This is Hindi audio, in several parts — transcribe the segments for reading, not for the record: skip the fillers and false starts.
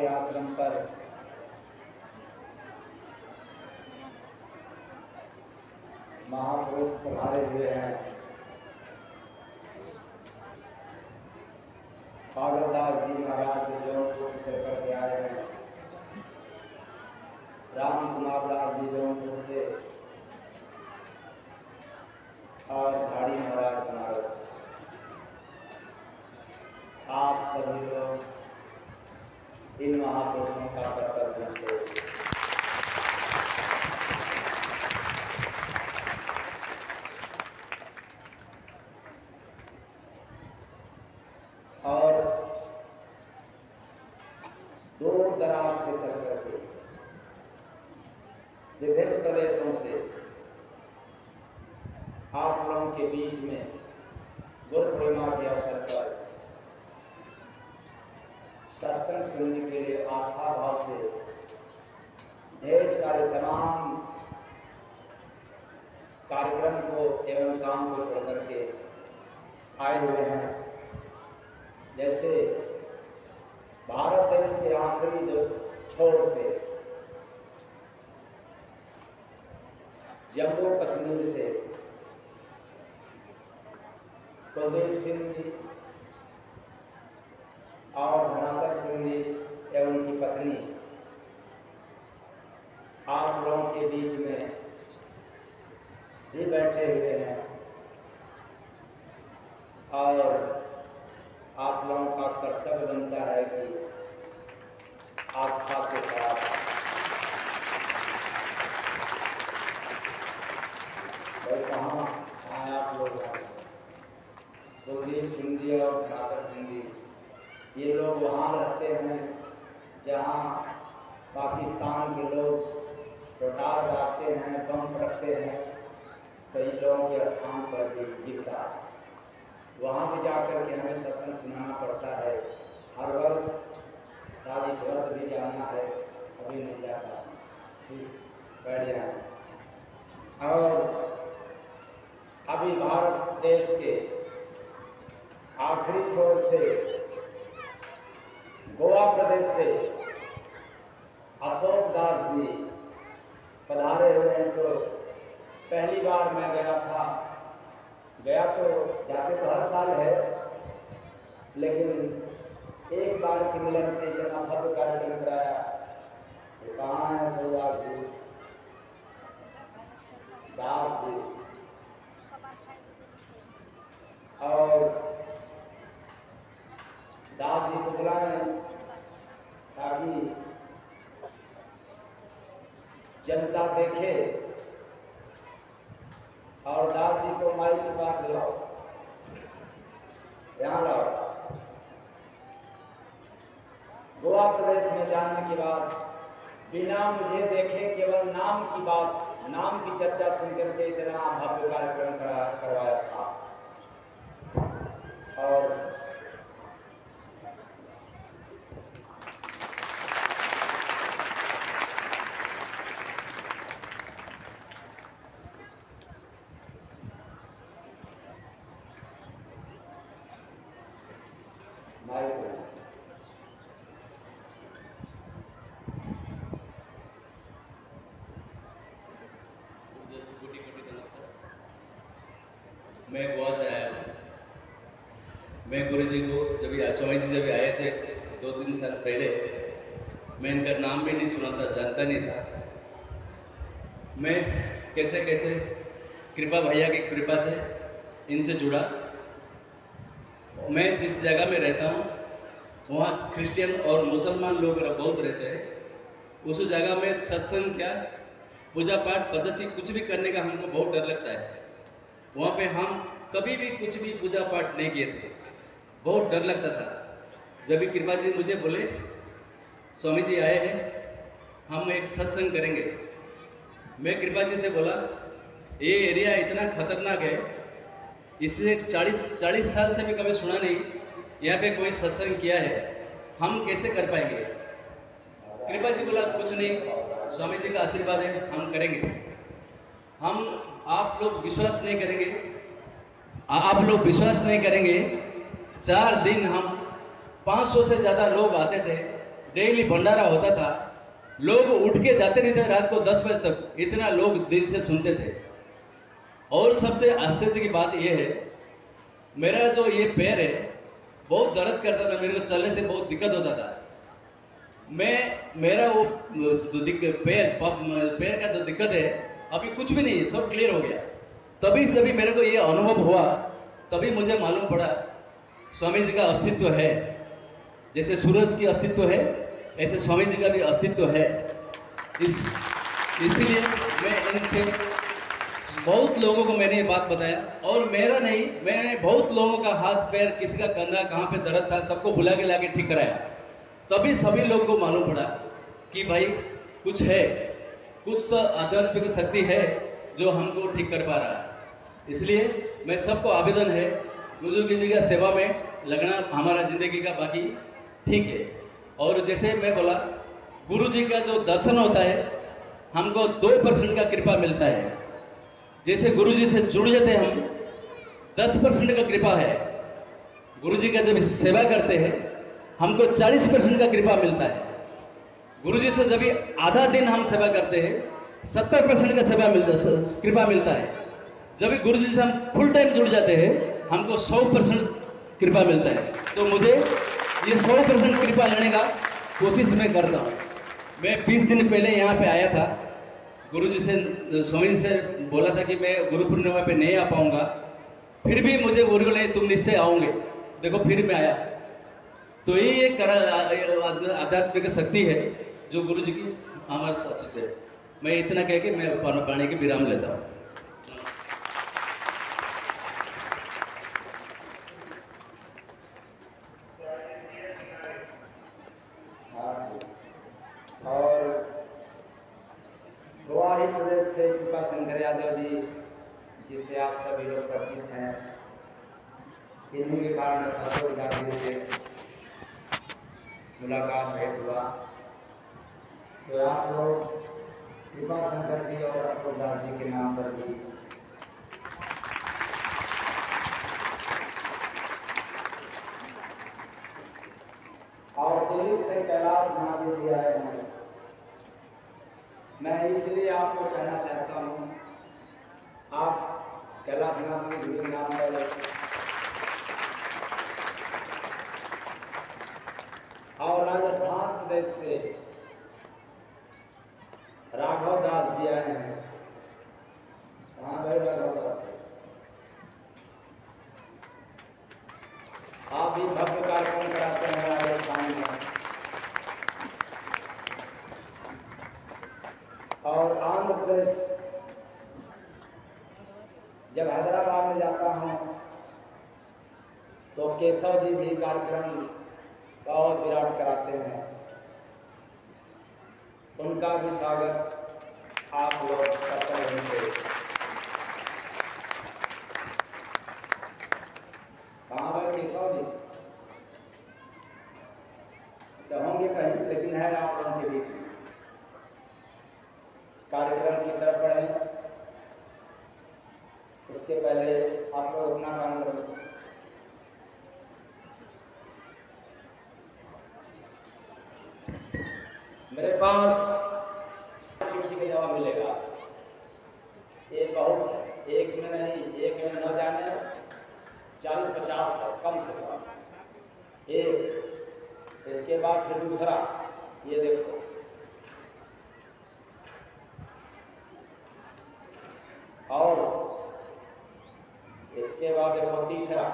के आश्रम पर महापुरुष पधारे हुए हैं। पागलदास जी महाराज जौनपुर से करके आए हैं। राम कुमार दास जी जौनपुर से और धाड़ी महाराज बनारस। आप सभी लोग इन महापुरुषों का कर्तव्य से और दूर दराज से चल करके विभिन्न प्रदेशों से आप लोगों के बीच में गुरु पूर्णिमा के अवसर पर सत्संग सुनने के लिए आस्था भाव से ढेर सारे तमाम कार्यक्रम को एवं काम को छोड़ करके आए हुए हैं। जैसे भारत देश के आखिरी जो छोर से जम्मू कश्मीर से कुलदीप सिंह जी और धनाकर सिंह जी एवं उनकी पत्नी आप लोगों के बीच में भी बैठे हुए हैं और आप लोगों का कर्तव्य बनता है कि आस्था के साथ कहाँ आए आप लोग। कुलदीप सिंह जी और धनाकर सिंह जी ये लोग वहाँ रहते हैं जहाँ पाकिस्तान के लोग रोटार डालते हैं, बम रखते हैं, कई लोगों के स्थान पर भी गिरता है। वहाँ भी जाकर के हमें सत्संग सुनाना पड़ता है। हर वर्ष 40 वर्ष भी जाना है, अभी नहीं जाता। ठीक बैठ जाए। और अभी भारत देश के आखिरी छोर से गोवा प्रदेश से अशोक दास जी पधारे हुए हैं। तो पहली बार मैं गया था, गया तो जाते तो हर साल है, लेकिन एक बार के मिलन से इतना भव्य कार्यक्रम कराया। तो कहाँ है अशोक जी, दास जी और दास जी को बुलाएं ताकि जनता देखे। और दास जी को माइक के पास लाओ, यहाँ लाओ। गोवा प्रदेश में जाने के बाद बिना मुझे देखे केवल नाम की बात, नाम की चर्चा सुनकर के इतना भव्य कार्यक्रम करवाया था। और मैं गोवा से आया हूँ। मैं गुरु जी को जब स्वामी जी जब आए थे 2-3 साल पहले, मैं इनका नाम भी नहीं सुना था, जानता नहीं था। मैं कैसे कैसे कृपा भैया की कृपा से इनसे जुड़ा। मैं जिस जगह में रहता हूँ वहाँ क्रिश्चियन और मुसलमान लोग बहुत रहते हैं। उस जगह में सत्संग क्या पूजा पाठ पद्धति कुछ भी करने का हमको बहुत डर लगता है। वहाँ पे हम कभी भी कुछ भी पूजा पाठ नहीं किए थे, बहुत डर लगता था। जब भी कृपा जी मुझे बोले स्वामी जी आए हैं, हम एक सत्संग करेंगे। मैं कृपा जी से बोला ये एरिया इतना खतरनाक है, इससे 40 साल से भी कभी सुना नहीं, यहाँ पे कोई सत्संग किया है, हम कैसे कर पाएंगे। कृपा जी बोला कुछ नहीं, स्वामी जी का आशीर्वाद है, हम करेंगे। हम आप लोग विश्वास नहीं करेंगे, आप लोग विश्वास नहीं करेंगे। 4 दिन हम 500 से ज़्यादा लोग आते थे, डेली भंडारा होता था, लोग उठ के जाते नहीं थे रात को 10 बजे तक, इतना लोग दिल से सुनते थे। और सबसे आश्चर्य की बात यह है, मेरा जो ये पैर है बहुत दर्द करता था, मेरे को चलने से बहुत दिक्कत होता था। मेरा वो पैर का जो दिक्कत है अभी कुछ भी नहीं है, सब क्लियर हो गया। तभी से अभी मेरे को ये अनुभव हुआ, तभी मुझे मालूम पड़ा स्वामी जी का अस्तित्व है। जैसे सूरज की अस्तित्व है, ऐसे स्वामी जी का भी अस्तित्व है। इसीलिए मैं इनसे बहुत लोगों को मैंने ये बात बताया, और मेरा नहीं, मैंने बहुत लोगों का हाथ पैर, किसी का कंधा कहाँ पे दर्द था, सबको बुला के लाके ठीक कराया। तभी सभी लोगों को मालूम पड़ा कि भाई कुछ है, कुछ तो आध्यात्मिक शक्ति है जो हमको ठीक कर पा रहा है। इसलिए मैं सबको आवेदन है, गुरु जी का सेवा में लगना हमारा जिंदगी का बाकी ठीक है। और जैसे मैं बोला, गुरु जी का जो दर्शन होता है हमको 2% का कृपा मिलता है। जैसे गुरु जी से जुड़ जाते हैं हम, 10% का कृपा है। गुरु जी का जब सेवा करते हैं हमको 40% का कृपा मिलता है। गुरु जी से जब आधा दिन हम सेवा करते हैं 70% का कृपा मिलता है। जब गुरु जी से हम फुल टाइम जुड़ जाते हैं हमको 100% कृपा मिलता है। तो मुझे ये 100% कृपा लेने का कोशिश मैं करता हूँ। मैं 20 दिन पहले यहाँ पे आया था, गुरु जी से, स्वामी जी से बोला था कि मैं गुरु पूर्णिमा पे नहीं आ पाऊंगा, फिर भी मुझे गुरु को नहीं, तुम निश्चय आओगे। देखो फिर मैं आया। तो ये एक आध्यात्मिक शक्ति है जो गुरु जी की हमारे साथ है। मैं इतना कह के मैं वाणी के विराम लेता हूँ। और गोवाड़ी प्रदेश से कृपा शंकर यादव जी, जिससे आप सभी लोग परिचित हैं, इन्हीं के कारण अशोक गांधी से मुलाकात भेंट हुआ। तो आप लोग कृपा शंकर जी और अशोक दास जी के नाम पर भी और दिल्ली से कैलाश महादेव जी आए हैं। मैं इसलिए आपको कहना चाहता हूँ, आप कैलाश नाथ जी के नाम पर और राजस्थान प्रदेश से राघव दास जी आए हैं। कहाँ गए राघव दास? आप भी भव्य कार्यक्रम कराते हैं राजस्थान में। और आंध्र प्रदेश, जब हैदराबाद में जाता हूँ तो केशव जी भी कार्यक्रम बहुत विराट कराते हैं। उनका भी स्वागत आप लोग करते रहेंगे। कहाँ गए केशव जी? होंगे कहीं, लेकिन है आप लोगों के बीच। कार्यक्रम की तरफ बढ़े उसके पहले आप लोग अपना काम करें। मेरे पास किसी का जवाब मिलेगा, ये बहुत, एक में नहीं, एक में न जाने 40-50 कम से कम एक। इसके बाद फिर दूसरा, ये देखो, और इसके बाद देखो तीसरा,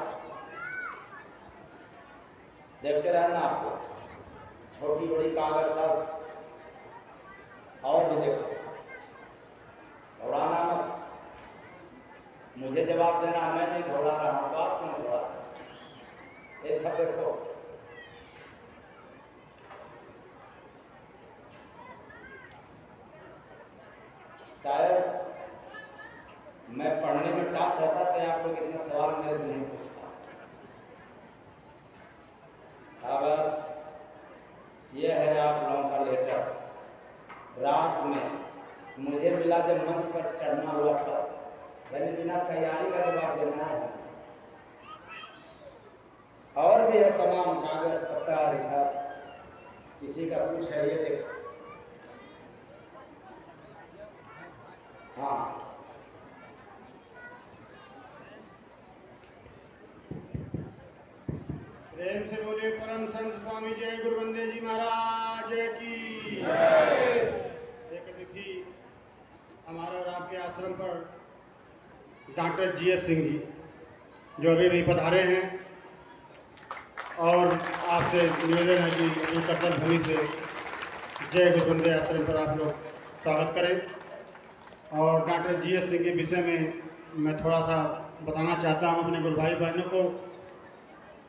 देखते रहना आपको, छोटी बड़ी कागज सब। और भी देखो, घबराना मत, मुझे जवाब देना, मैं नहीं घबरा रहा हूं, तो आप क्यों घबरा रहे हैं? ये सब देखो। शायद मैं पढ़ने में टॉप रहता तो आप लोग इतना सवाल मेरे से नहीं पूछता। बस ये है आप लोगों का लेटर। रात में मुझे मिला जब मंच पर चढ़ना हुआ था, मैंने बिना तैयारी का जवाब देना है। और भी है तमाम कागज पत्ता रिसाब, इसी का कुछ है, ये देखो। हाँ, प्रेम से बोले परम संत स्वामी जय गुरु बंदे जी महाराज की। एक अतिथि हमारे और आपके आश्रम पर डॉक्टर GS सिंह जी, जो अभी भी पधारे हैं, और आपसे निवेदन है कि अपनी कर्तव्य भूमि से जय गुरु बंदे आश्रम पर आप लोग स्वागत करें। और डॉक्टर GS सिंह के विषय में मैं थोड़ा सा बताना चाहता हूँ अपने गुरु भाई बहनों को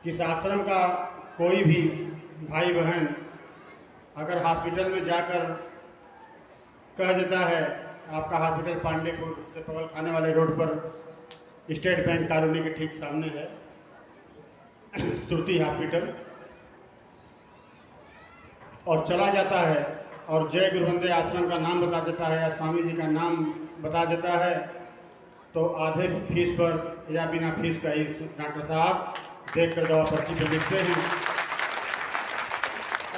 कि इस आश्रम का कोई भी भाई बहन अगर हॉस्पिटल में जाकर कह देता है, आपका हॉस्पिटल पांडेपुर से पवल खाने वाले रोड पर स्टेट बैंक कॉलोनी के ठीक सामने है श्रुति हॉस्पिटल, और चला जाता है और जय गुरु बंदे आश्रम का नाम बता देता है या स्वामी जी का नाम बता देता है, तो आधे फीस पर या बिना फीस का ही डॉक्टर साहब देख कर दवा पर्ची पर लिखते हैं।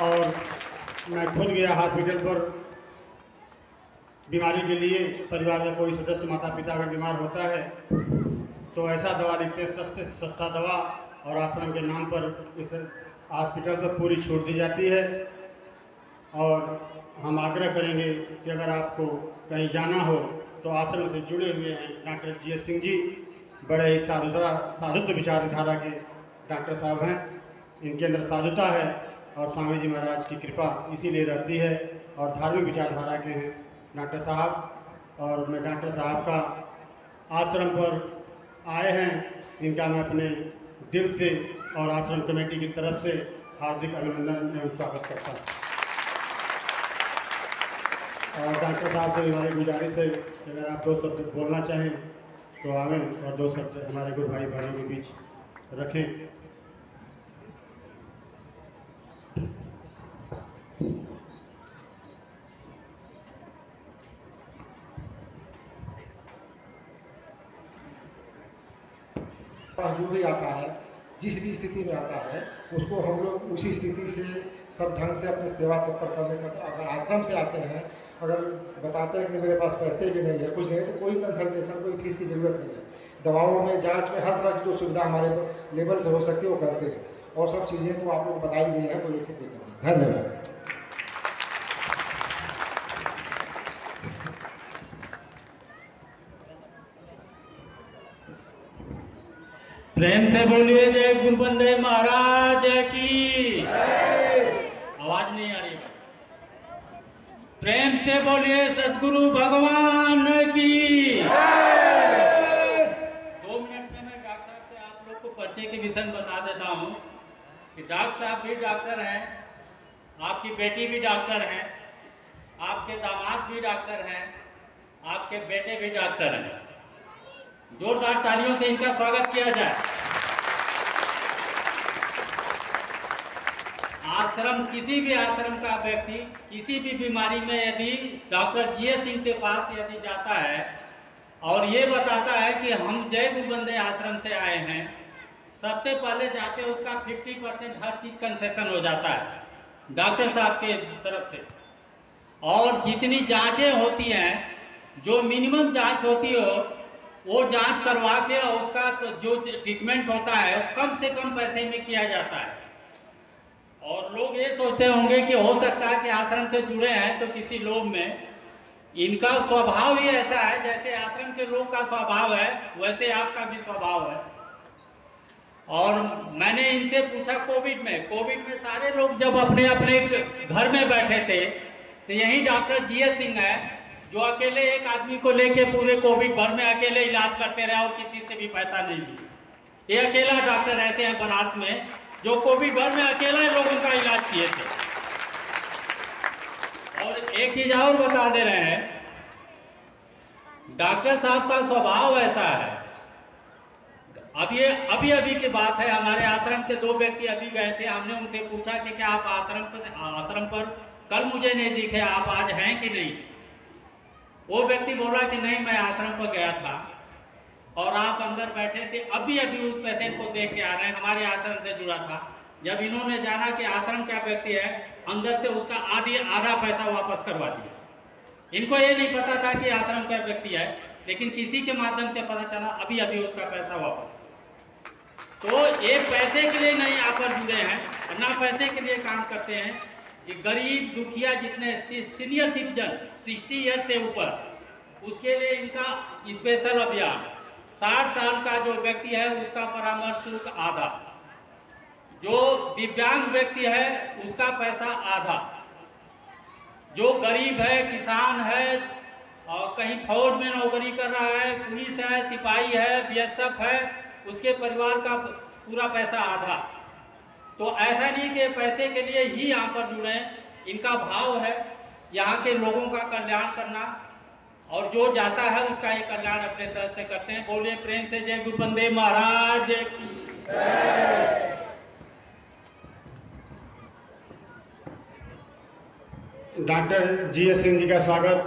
और मैं खुद गया हॉस्पिटल पर बीमारी के लिए, परिवार का कोई सदस्य माता पिता अगर बीमार होता है तो ऐसा दवा लिखते हैं, सस्ते से सस्ता दवा, और आश्रम के नाम पर इस हॉस्पिटल पर पूरी छूट दी जाती है। और हम आग्रह करेंगे कि अगर आपको कहीं जाना हो तो आश्रम से जुड़े हुए हैं डॉक्टर GS सिंह जी, बड़े ही साधुत्व विचारधारा के डॉक्टर साहब हैं, इनके अंदर साधुता है और स्वामी जी महाराज की कृपा इसीलिए रहती है, और धार्मिक विचारधारा के हैं डॉक्टर साहब। और मैं डॉक्टर साहब का आश्रम पर आए हैं, इनका मैं अपने दिल से और आश्रम कमेटी की तरफ से हार्दिक अभिनंदन एवं स्वागत करता हूँ। और डॉक्टर साहब से हमारी गुजारिश है कि अगर आप 2 शब्द बोलना चाहें तो आवें और 2 शब्द हमारे गुरु भाई बहनों के बीच रखें। जो भी आता है, जिस भी स्थिति में आता है, उसको हम लोग उसी स्थिति से सब ढंग से अपनी सेवा तत्पर करने का, अगर आश्रम से आते हैं, अगर बताते हैं कि मेरे पास पैसे भी नहीं है, कुछ नहीं है, तो कोई कंसल्टेशन, कोई फीस की ज़रूरत नहीं है। दवाओं में, जांच में, हर तरह की जो सुविधा हमारे लेवल से हो सकती है वो करते हैं, और सब चीज़ें तो आप लोग बताई गई है, कोई ऐसी दिक्कत नहीं। धन्यवाद। प्रेम से बोलिए जय गुरु बंदे महाराज की। आवाज नहीं आ रही है। प्रेम से बोलिए सदगुरु भगवान की। 2 मिनट में मैं डॉक्टर साहब से आप लोग को पर्चे के विषय में बता देता हूँ कि डॉक्टर साहब भी डॉक्टर हैं, आपकी बेटी भी डॉक्टर हैं, आपके दामाद भी डॉक्टर हैं, आपके बेटे भी डॉक्टर हैं। जोरदार तालियों से इनका स्वागत किया जाए। आश्रम, किसी भी आश्रम का व्यक्ति किसी भी बीमारी में यदि डॉक्टर GS सिंह के पास यदि जाता है और ये बताता है कि हम जय गुरु बंदे आश्रम से आए हैं, सबसे पहले जाके उसका 50% हर चीज कंसेशन हो जाता है डॉक्टर साहब के तरफ से। और जितनी जांचें होती हैं, जो मिनिमम जांच होती हो, वो जांच करवा के उसका जो ट्रीटमेंट होता है कम से कम पैसे में किया जाता है। और लोग ये सोचते होंगे कि हो सकता है कि आश्रम से जुड़े हैं तो किसी लोग में इनका स्वभाव ही ऐसा है, जैसे आश्रम के लोग का स्वभाव है वैसे आपका भी स्वभाव है। और मैंने इनसे पूछा कोविड में सारे लोग जब अपने अपने घर में बैठे थे, तो यही डॉक्टर GS सिंह है जो अकेले एक आदमी को लेके पूरे कोविड भर में अकेले इलाज करते रहे और किसी से भी पैसा नहीं लिया। ये अकेला डॉक्टर रहते हैं बनारस में जो कोविड भर में अकेला लोगों का इलाज किए थे। और एक चीज और बता दे रहे हैं, डॉक्टर साहब का स्वभाव ऐसा है। अभी की बात है, हमारे आश्रम के 2 व्यक्ति अभी गए थे, हमने उनसे पूछा कि क्या आप आश्रम पर कल मुझे नहीं दिखे, आप आज हैं कि नहीं? वो व्यक्ति बोला कि नहीं, मैं आश्रम पर गया था और आप अंदर बैठे थे, अभी उस पेशेंट को देख के आ रहे हैं, हमारे आश्रम से जुड़ा था। जब इन्होंने जाना कि आश्रम क्या व्यक्ति है, अंदर से उसका आधा पैसा वापस करवा दिया। इनको ये नहीं पता था कि आश्रम क्या व्यक्ति है, लेकिन किसी के माध्यम से पता चला, अभी अभी उसका पैसा वापस। तो ये पैसे के लिए नहीं यहाँ पर जुड़े हैं, ना पैसे के लिए काम करते हैं। ये गरीब दुखिया जितने सीनियर सिटीजन 60 ईयर से ऊपर, उसके लिए इनका स्पेशल अभियान। 60 साल का जो व्यक्ति है उसका परामर्श शुल्क आधा, जो दिव्यांग व्यक्ति है उसका पैसा आधा, जो गरीब है, किसान है और कहीं फौज में नौकरी कर रहा है, पुलिस है, सिपाही है, बीएसएफ है, उसके परिवार का पूरा पैसा आधा। तो ऐसा नहीं कि पैसे के लिए ही यहाँ पर जुड़े, इनका भाव है यहाँ के लोगों का कल्याण करना, और जो जाता है उसका ये कल्याण अपने तरफ से करते हैं। बोलिए प्रेम से जय गुरु बंदे महाराज की। डॉक्टर जीएस सिंह जी का स्वागत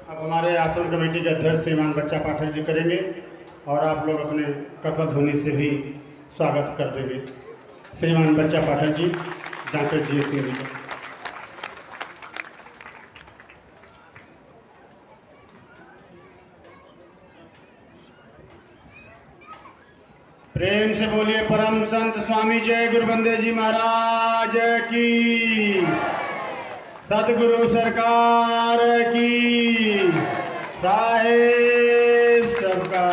अब हमारे आश्रम कमेटी के अध्यक्ष श्रीमान बच्चा पाठक जी करेंगे, और आप लोग अपने कथक ध्वनि से भी स्वागत कर देंगे। श्रीमान बच्चा पाठक जी, डॉक्टर जीएस सिंह जी का। प्रेम से बोलिए परम संत स्वामी जय गुरु बंदे जी महाराज की, सदगुरु सरकार की, साहेब सबका।